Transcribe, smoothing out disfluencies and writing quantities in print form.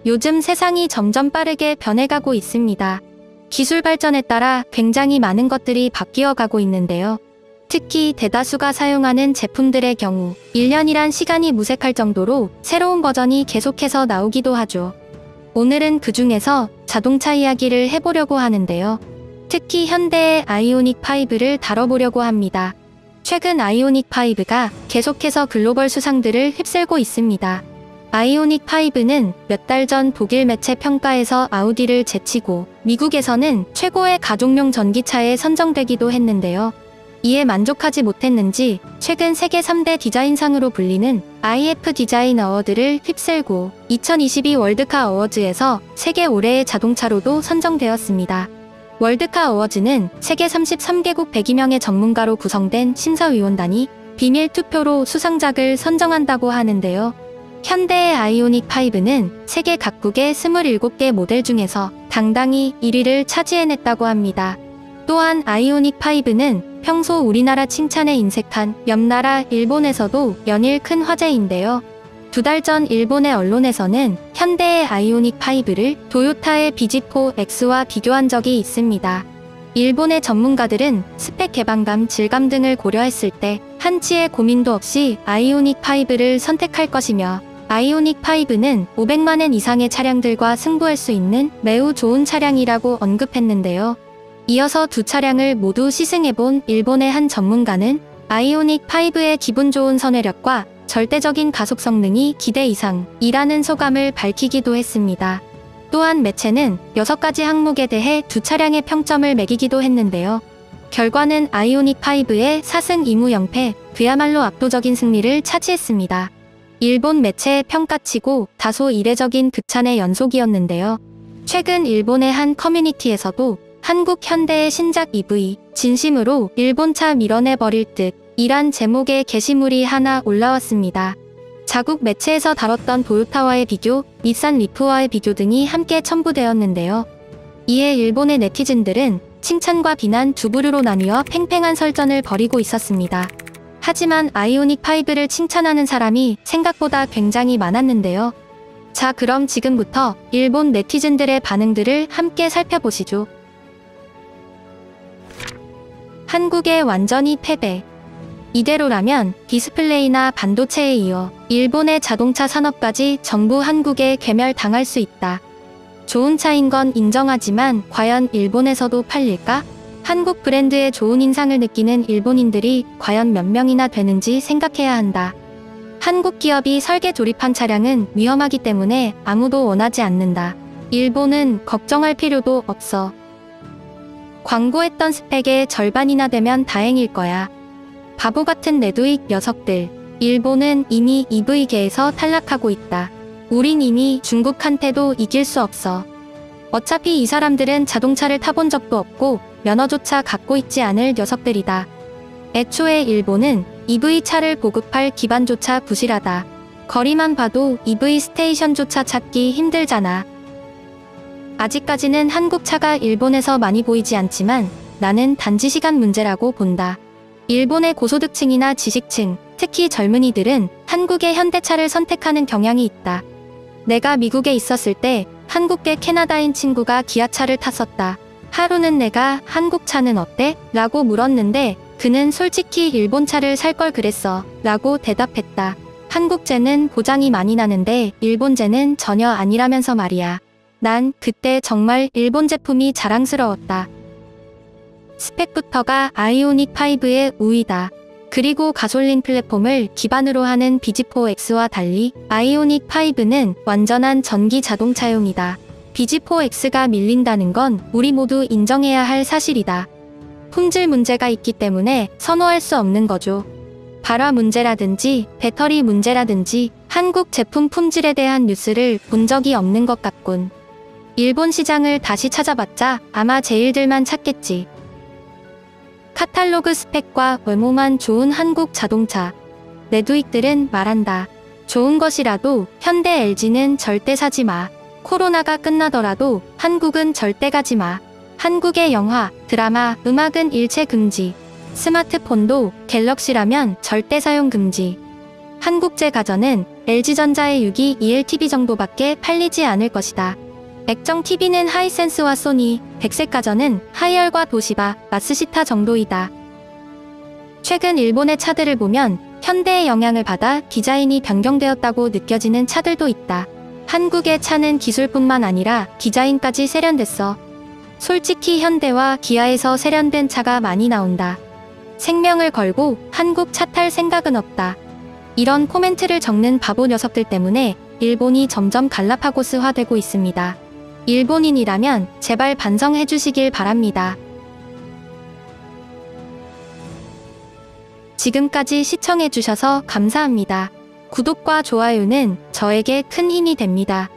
요즘 세상이 점점 빠르게 변해가고 있습니다. 기술 발전에 따라 굉장히 많은 것들이 바뀌어가고 있는데요. 특히 대다수가 사용하는 제품들의 경우 1년이란 시간이 무색할 정도로 새로운 버전이 계속해서 나오기도 하죠. 오늘은 그 중에서 자동차 이야기를 해보려고 하는데요. 특히 현대의 아이오닉 5를 다뤄보려고 합니다. 최근 아이오닉 5가 계속해서 글로벌 수상들을 휩쓸고 있습니다. 아이오닉 5는 몇 달 전 독일 매체 평가에서 아우디를 제치고 미국에서는 최고의 가족용 전기차에 선정되기도 했는데요. 이에 만족하지 못했는지 최근 세계 3대 디자인상으로 불리는 IF 디자인 어워드를 휩쓸고 2022 월드카 어워즈에서 세계 올해의 자동차로도 선정되었습니다. 월드카 어워즈는 세계 33개국 102명의 전문가로 구성된 심사위원단이 비밀 투표로 수상작을 선정한다고 하는데요. 현대의 아이오닉 5는 세계 각국의 27개 모델 중에서 당당히 1위를 차지해냈다고 합니다. 또한 아이오닉 5는 평소 우리나라 칭찬에 인색한 옆나라 일본에서도 연일 큰 화제인데요. 2달 전 일본의 언론에서는 현대의 아이오닉 5를 도요타의 비지4 X와 비교한 적이 있습니다. 일본의 전문가들은 스펙 개방감, 질감 등을 고려했을 때 한치의 고민도 없이 아이오닉 5를 선택할 것이며 아이오닉 5는 500만엔 이상의 차량들과 승부할 수 있는 매우 좋은 차량이라고 언급했는데요. 이어서 두 차량을 모두 시승해본 일본의 한 전문가는 아이오닉 5의 기분 좋은 선회력과 절대적인 가속 성능이 기대 이상이라는 소감을 밝히기도 했습니다. 또한 매체는 6가지 항목에 대해 두 차량의 평점을 매기기도 했는데요. 결과는 아이오닉 5의 4승 2무 0패, 그야말로 압도적인 승리를 차지했습니다. 일본 매체의 평가치고 다소 이례적인 극찬의 연속이었는데요. 최근 일본의 한 커뮤니티에서도 한국 현대의 신작 EV, 진심으로 일본차 밀어내버릴 듯 이란 제목의 게시물이 하나 올라왔습니다. 자국 매체에서 다뤘던 도요타와의 비교, 닛산 리프와의 비교 등이 함께 첨부되었는데요. 이에 일본의 네티즌들은 칭찬과 비난 두 부류로 나뉘어 팽팽한 설전을 벌이고 있었습니다. 하지만 아이오닉 5를 칭찬하는 사람이 생각보다 굉장히 많았는데요. 자, 그럼 지금부터 일본 네티즌들의 반응들을 함께 살펴보시죠. 한국의 완전히 패배. 이대로라면 디스플레이나 반도체에 이어 일본의 자동차 산업까지 전부 한국에 괴멸당할 수 있다. 좋은 차인 건 인정하지만 과연 일본에서도 팔릴까? 한국 브랜드의 좋은 인상을 느끼는 일본인들이 과연 몇 명이나 되는지 생각해야 한다. 한국 기업이 설계 조립한 차량은 위험하기 때문에 아무도 원하지 않는다. 일본은 걱정할 필요도 없어. 광고했던 스펙의 절반이나 되면 다행일 거야. 바보 같은 내두익 녀석들. 일본은 이미 EV계에서 탈락하고 있다. 우린 이미 중국한테도 이길 수 없어. 어차피 이 사람들은 자동차를 타본 적도 없고 면허조차 갖고 있지 않을 녀석들이다. 애초에 일본은 EV차를 보급할 기반조차 부실하다. 거리만 봐도 EV 스테이션조차 찾기 힘들잖아. 아직까지는 한국 차가 일본에서 많이 보이지 않지만 나는 단지 시간 문제라고 본다. 일본의 고소득층이나 지식층, 특히 젊은이들은 한국의 현대차를 선택하는 경향이 있다. 내가 미국에 있었을 때 한국계 캐나다인 친구가 기아차를 탔었다. 하루는 내가 한국 차는 어때? 라고 물었는데 그는 솔직히 일본 차를 살 걸 그랬어 라고 대답했다. 한국제는 보장이 많이 나는데 일본제는 전혀 아니라면서 말이야. 난 그때 정말 일본 제품이 자랑스러웠다. 스펙부터가 아이오닉 5의 우위다. 그리고 가솔린 플랫폼을 기반으로 하는 비지4X와 달리 아이오닉 5는 완전한 전기 자동차용이다. 비지4X가 밀린다는 건 우리 모두 인정해야 할 사실이다. 품질 문제가 있기 때문에 선호할 수 없는 거죠. 발화 문제라든지 배터리 문제라든지 한국 제품 품질에 대한 뉴스를 본 적이 없는 것 같군. 일본 시장을 다시 찾아봤자 아마 제일들만 찾겠지. 카탈로그 스펙과 외모만 좋은 한국 자동차. 내두익들은 말한다. 좋은 것이라도 현대 LG는 절대 사지 마. 코로나가 끝나더라도 한국은 절대 가지 마. 한국의 영화, 드라마, 음악은 일체 금지. 스마트폰도 갤럭시라면 절대 사용 금지. 한국제가전은 LG전자의 6기 ELTV 정도밖에 팔리지 않을 것이다. 액정 TV는 하이센스와 소니, 백색가전은 하이얼과 도시바, 마스시타 정도이다. 최근 일본의 차들을 보면 현대의 영향을 받아 디자인이 변경되었다고 느껴지는 차들도 있다. 한국의 차는 기술뿐만 아니라 디자인까지 세련됐어. 솔직히 현대와 기아에서 세련된 차가 많이 나온다. 생명을 걸고 한국 차 탈 생각은 없다. 이런 코멘트를 적는 바보 녀석들 때문에 일본이 점점 갈라파고스화되고 있습니다. 일본인이라면 제발 반성해 주시길 바랍니다. 지금까지 시청해 주셔서 감사합니다. 구독과 좋아요는 저에게 큰 힘이 됩니다.